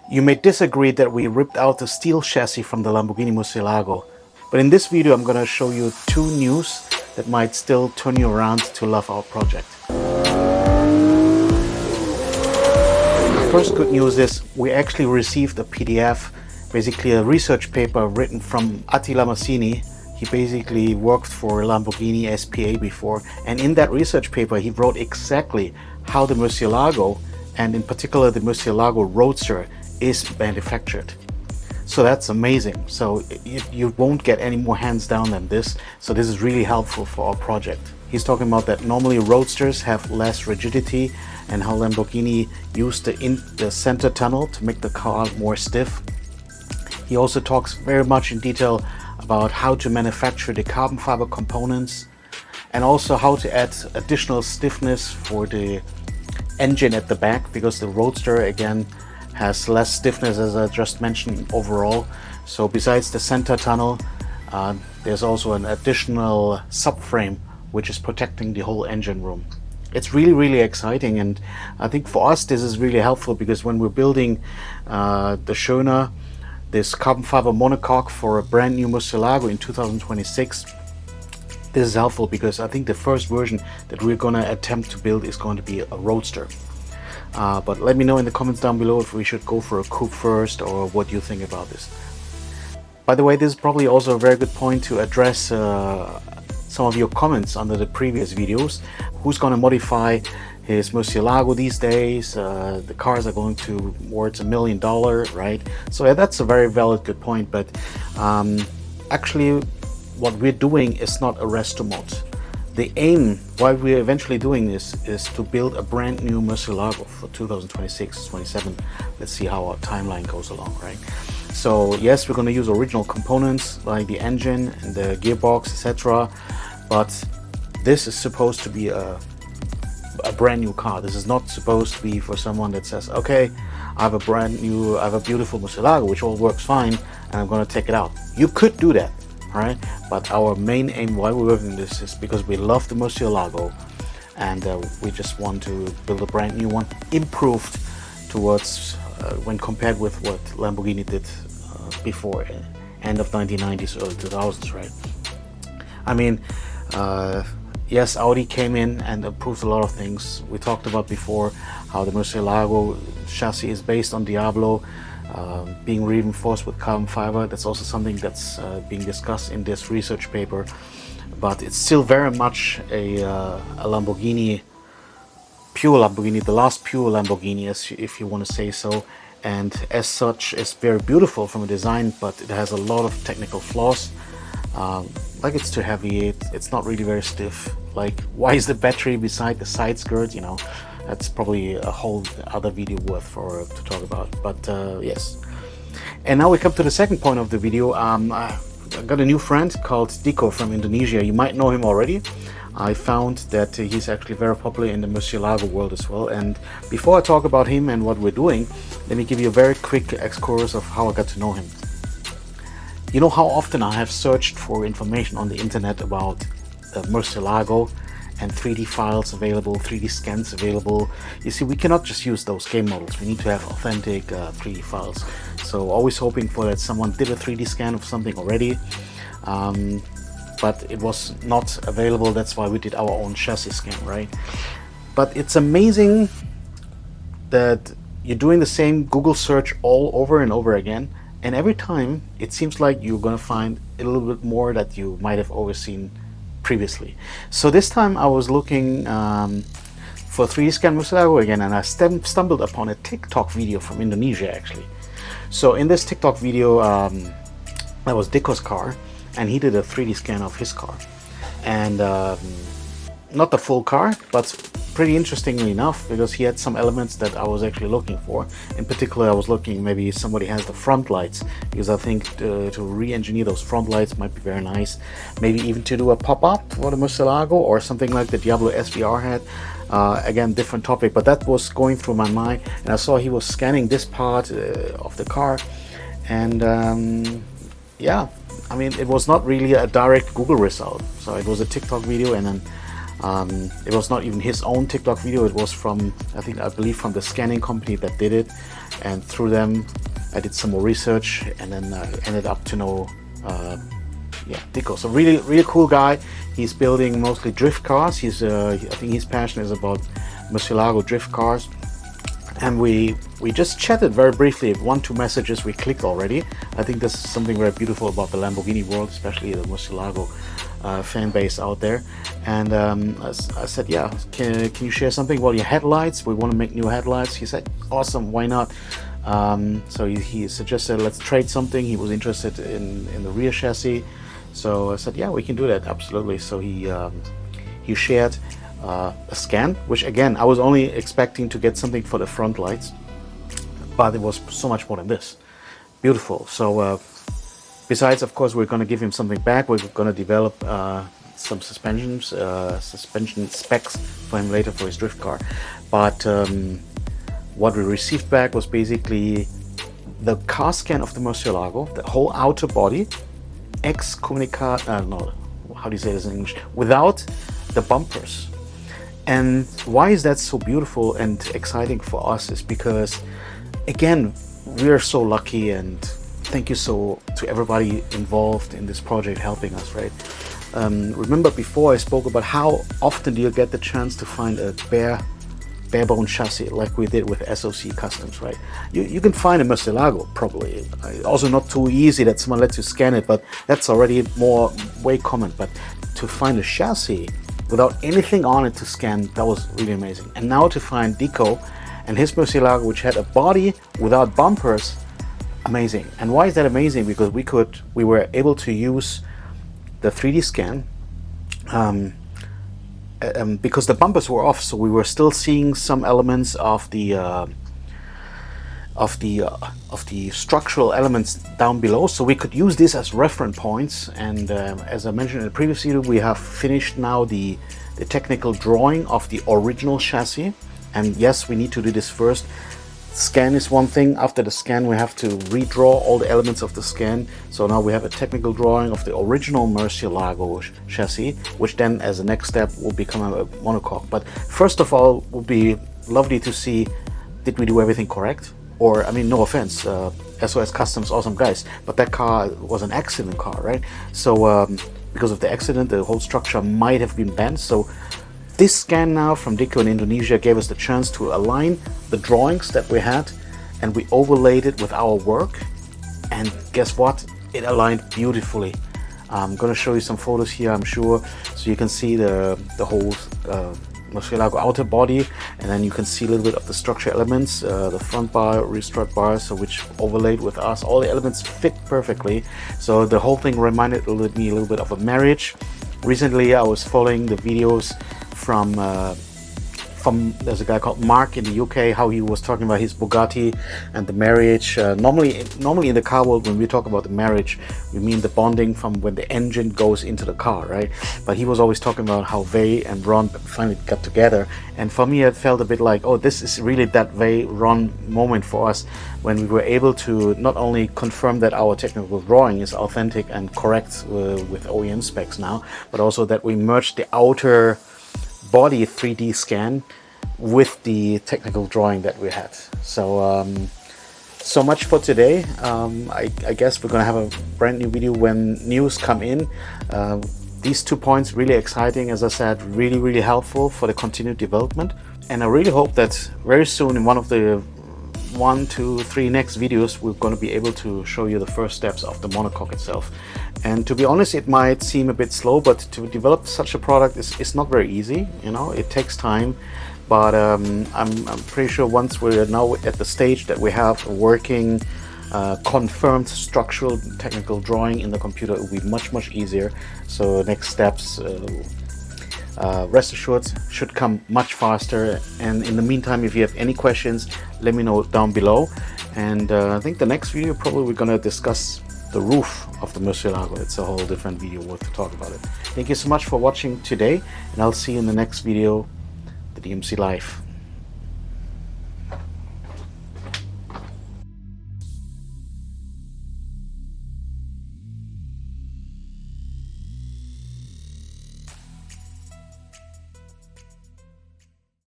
You may disagree that we ripped out the steel chassis from the Lamborghini Murciélago, but in this video I'm going to show you two news that might still turn you around to love our project. First good news is we actually received a PDF, basically a research paper written from Attila Massini. He basically worked for Lamborghini SPA before, and in that research paper he wrote exactly how the Murciélago, and in particular the Murciélago Roadster, is manufactured. So that's amazing. So you won't get any more hands down than this. So this is really helpful for our project. He's talking about that normally roadsters have less rigidity and how Lamborghini used the center tunnel to make the car more stiff. He also talks very much in detail about how to manufacture the carbon fiber components and also how to add additional stiffness for the engine at the back, because the Roadster again has less stiffness, as I just mentioned, overall. So besides the center tunnel, there's also an additional subframe which is protecting the whole engine room. It's really exciting, and I think for us this is really helpful, because when we're building the Schöner, this carbon fiber monocoque for a brand new Murciélago in 2026, this is helpful because I think the first version that we're going to attempt to build is going to be a Roadster. But let me know in the comments down below if we should go for a coupe first, or what you think about this. By the way, this is probably also a very good point to address some of your comments under the previous videos. Who's going to modify his Murciélago these days? The cars are going towards $1 million, right? So yeah, that's a very valid, good point. But actually, what we're doing is not a resto mod. The aim, why we're eventually doing this, is to build a brand new Murciélago for 2026-27. Let's see how our timeline goes along, right? So yes, we're going to use original components like the engine and the gearbox, etc. But this is supposed to be a brand new car. This is not supposed to be for someone that says, okay, I have a beautiful Murciélago which all works fine, and I'm going to take it out. You could do that. Right? But our main aim why we're working this is because we love the Murciélago, and we just want to build a brand new one, improved towards when compared with what Lamborghini did before, end of 1990s, early 2000s, right? I mean, yes, Audi came in and improved a lot of things. We talked about before how the Murciélago chassis is based on Diablo, being reinforced with carbon fiber. That's also something that's being discussed in this research paper, but it's still very much a Lamborghini, pure Lamborghini, the last pure Lamborghini, if you want to say so. And as such, it's very beautiful from a design, but it has a lot of technical flaws. Like it's too heavy, it's not really very stiff. Like, why is the battery beside the side skirt? You know, that's probably a whole other video worth to talk about. But yes. And now we come to the second point of the video. I got a new friend called Dipo from Indonesia. You might know him already. I found that he's actually very popular in the Murciélago world as well. And before I talk about him and what we're doing, let me give you a very quick excursus of how I got to know him. You know how often I have searched for information on the internet about the Murciélago, and 3D files available, 3D scans available. You see, we cannot just use those game models. We need to have authentic 3D files. So always hoping for that someone did a 3D scan of something already, but it was not available. That's why we did our own chassis scan, right? But it's amazing that you're doing the same Google search all over and over again, and every time it seems like you're gonna find a little bit more that you might have overseen previously. So this time I was looking for 3D scan Murciélago again, and I stumbled upon a TikTok video from Indonesia actually. So in this TikTok video, that was Dipo's car, and he did a 3D scan of his car, and not the full car, but pretty interestingly enough, because he had some elements that I was actually looking for. In particular, I was looking maybe somebody has the front lights, because I think to re-engineer those front lights might be very nice. Maybe even to do a pop-up for the Murciélago or something like the Diablo SVR had. Again, different topic, but that was going through my mind, and I saw he was scanning this part of the car, and yeah, I mean, it was not really a direct Google result. So it was a TikTok video, and then it was not even his own TikTok video. It was from, I believe from the scanning company that did it. and through them I did some more research, and then I ended up to know Dipo. So really cool guy. He's building mostly drift cars. I think his passion is about Murciélago drift cars. And we just chatted very briefly. 1-2 messages we clicked already. I think this is something very beautiful about the Lamborghini world, especially the Murciélago fan base out there. And I said, yeah, can you share something about your headlights? We want to make new headlights. He said, awesome, why not? So he suggested let's trade something. He was interested in the rear chassis. So I said, yeah, we can do that, absolutely. So he shared a scan, which again I was only expecting to get something for the front lights, but it was so much more than this. Beautiful. So besides, of course, we're going to give him something back. We're going to develop some suspension specs for him later for his drift car. But what we received back was basically the car scan of the Murciélago, the whole outer body, no, how do you say this in English? Without the bumpers. And why is that so beautiful and exciting for us is because, again, we are so lucky, and thank you to everybody involved in this project helping us, right? Remember before I spoke about how often do you get the chance to find a bare bone chassis like we did with SOC Customs, right? You can find a Murciélago probably. Also not too easy that someone lets you scan it, but that's already way common. But to find a chassis without anything on it to scan, that was really amazing. And now to find Dipo and his Murciélago, which had a body without bumpers, amazing. And why is that amazing? Because we were able to use the 3D scan because the bumpers were off, so we were still seeing some elements of the structural elements down below, so we could use this as reference points. And as I mentioned in the previous video, we have finished now the technical drawing of the original chassis. And yes, we need to do this first. Scan is one thing. After the scan, we have to redraw all the elements of the scan. So now we have a technical drawing of the original Murciélago chassis, which then as a next step will become a monocoque. But first of all, it would be lovely to see, did we do everything correct? Or, I mean, no offense, SOS Customs, awesome guys, but that car was an accident car, right? So because of the accident, the whole structure might have been bent. So this scan now from Dipo in Indonesia gave us the chance to align the drawings that we had, and we overlaid it with our work. And guess what? It aligned beautifully. I'm going to show you some photos here, I'm sure, so you can see the whole Murciélago outer body, and then you can see a little bit of the structure elements, the front bar, rear strut bar, so which overlaid with us. All the elements fit perfectly. So the whole thing reminded me a little bit of a marriage. Recently, I was following the videos from there's a guy called Mark in the UK, how he was talking about his Bugatti and the marriage. Normally in the car world, when we talk about the marriage, we mean the bonding from when the engine goes into the car, right? But he was always talking about how Vey and Ron finally got together. And for me, it felt a bit like, oh, this is really that Vey-Ron moment for us, when we were able to not only confirm that our technical drawing is authentic and correct with OEM specs now, but also that we merged the outer body 3D scan with the technical drawing that we had. So so much for today. I guess we're gonna have a brand new video when news come in. These 2 points really exciting, as I said, really helpful for the continued development. And I really hope that very soon in one of the 1, 2, 3 next videos, we're going to be able to show you the first steps of the monocoque itself. And to be honest, it might seem a bit slow, but to develop such a product is not very easy. You know, it takes time. But I'm pretty sure once we're now at the stage that we have a working, confirmed structural technical drawing in the computer, it will be much easier. So next steps, rest assured, should come much faster. And in the meantime, if you have any questions, let me know down below. And I think the next video probably we're going to discuss the roof of the Murciélago. It's a whole different video worth to talk about it. Thank you so much for watching today, and I'll see you in the next video, the DMC Live.